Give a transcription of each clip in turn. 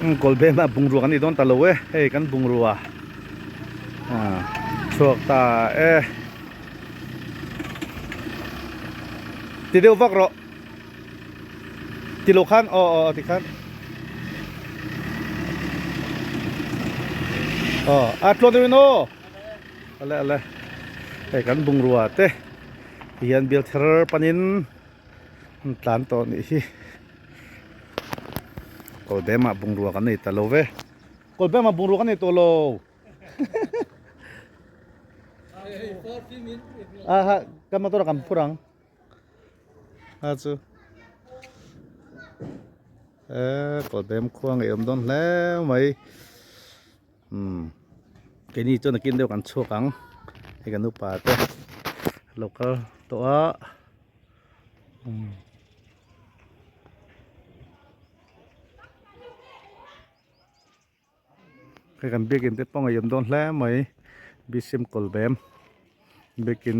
kolbe ma bungrua kan idon talowe hei kan bungrua chuak ta ti deu vak ro ti lo khan o ti khan atlo de no ale hei kan bungrua te hian bil ther panin tlan to ni hi kolbe ma bungrua kan nei talowe kolbe ma bungrua kan nei tolo ha kan motor kan purang chu kolbe khuang em don hle mai cái này cho nó kiên đều cắn chua cắn hay cái nút bà thế local to cái cần biết cái phong ngày yếm đón lẽ mấy biết xem cột bém biết cái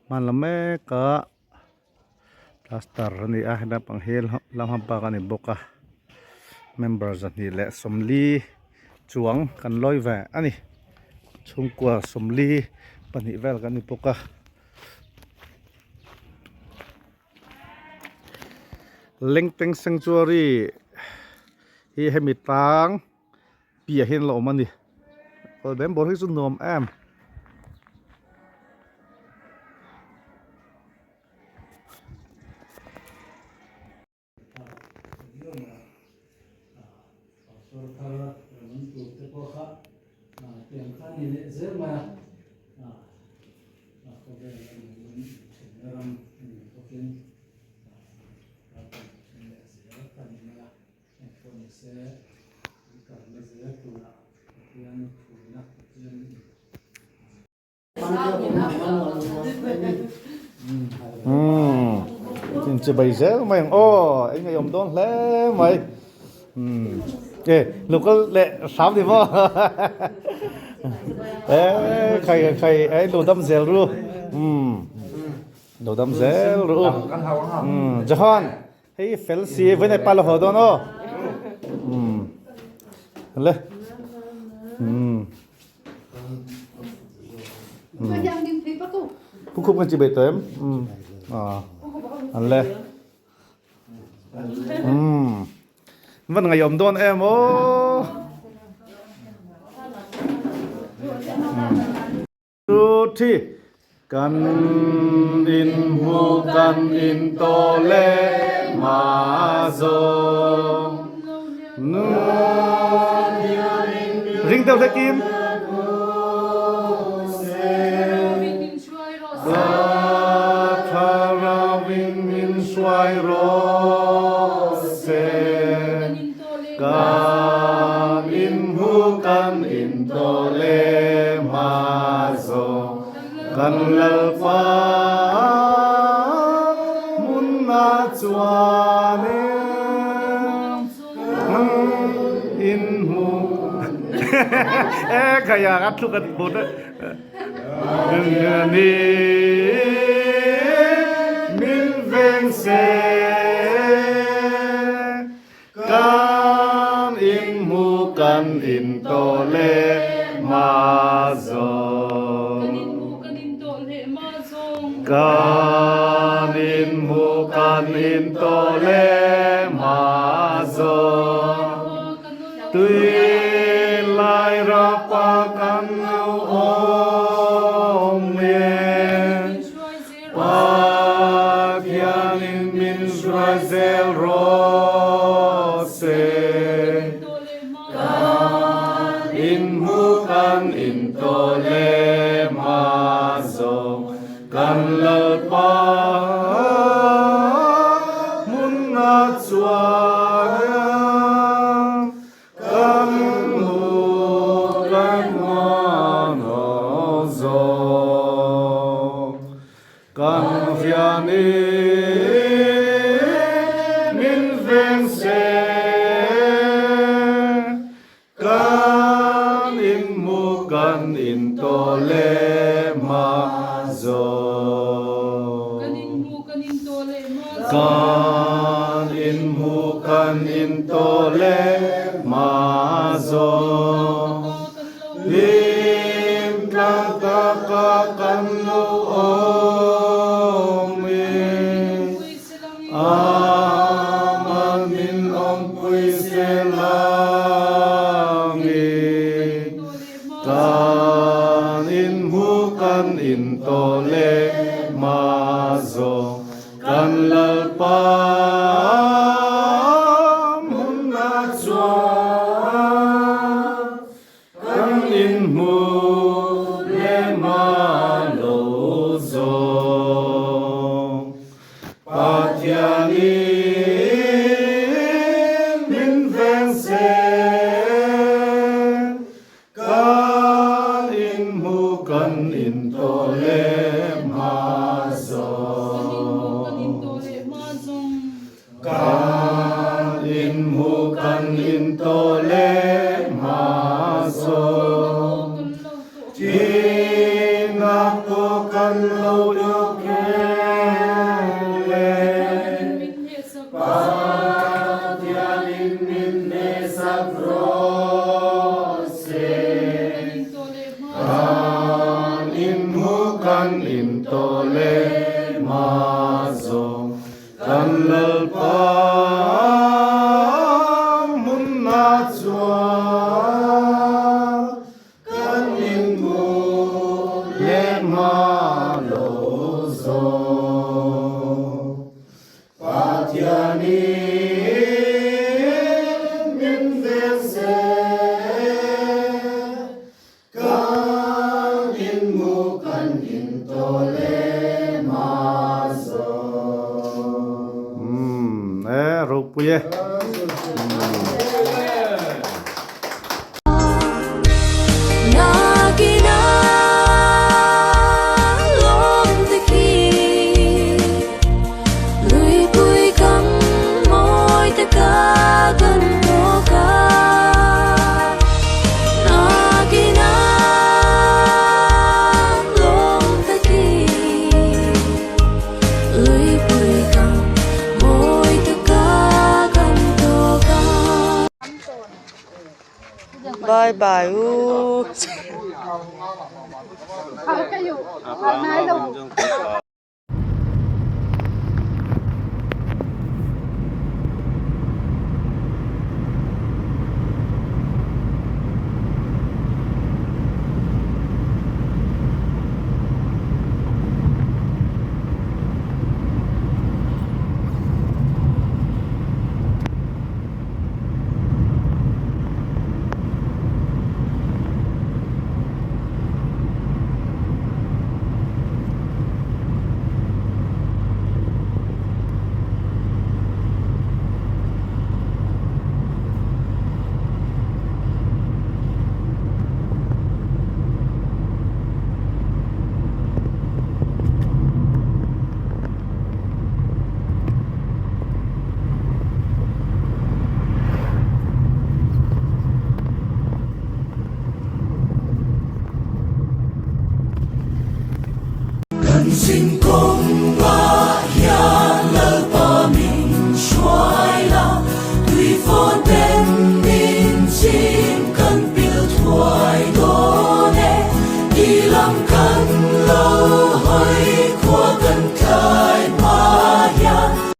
mà làm mấy cả plaster này đã bằng hel làm ham ba cái này bốc members này lẽ sum li chuang kan loi ve ani chung kwa somli pani vel kan ni poka Lengteng sanctuary hi hemitang pia hin lo mani ko dem bor hi sun nom em chỉ bây giờ mày anh ngày hôm đó lẽ mày lúc có lẽ sáu thì vô khay ấy đồ đâm dẻo luôn đồ đâm dẻo luôn John hey Felsi với này palo hồ đó nó lẽ cũng không cần chỉ bày tới em lẽ vẫn ngày hôm đó em Ruti kan in hu kan in to le ma zo nu ring tao thế kim thara vinh min xoay ro se kan in hu kan in to le ma zo kan lal fa mun na chuane in hu kaya kat lu kat bot ni min veng se kan in hu kan in to le ma zo kan in hu kan in to le ma zo tui lai ra pa kan om ye pa kian in min Israel ro se kan in hu kan in to le ma zo kan lal pa mun na chuan kan hu kan ma no zo kan fian min veng se kan in mu kan in to le ma zo kan in hu kan in to le ma zo lim ka ka kan lo om mi aman min om pui se lang kan in mu kan in to le ma zo kan lal pa mun na chua kan in mu le ma lo zo pathiani min ven se kan in mu kan in to le ma zo kan in mu kan in to le ma zo tin ako kan lo yo ke pathianin min ne sabro se kan in mu kan in to le ma zo kan lal pa mun na chua kan in mu le ma lo zo pathiani min ven se kan in mu kan in to le ma zo rupuye bye bye u Cái dụ, hôm nay đâu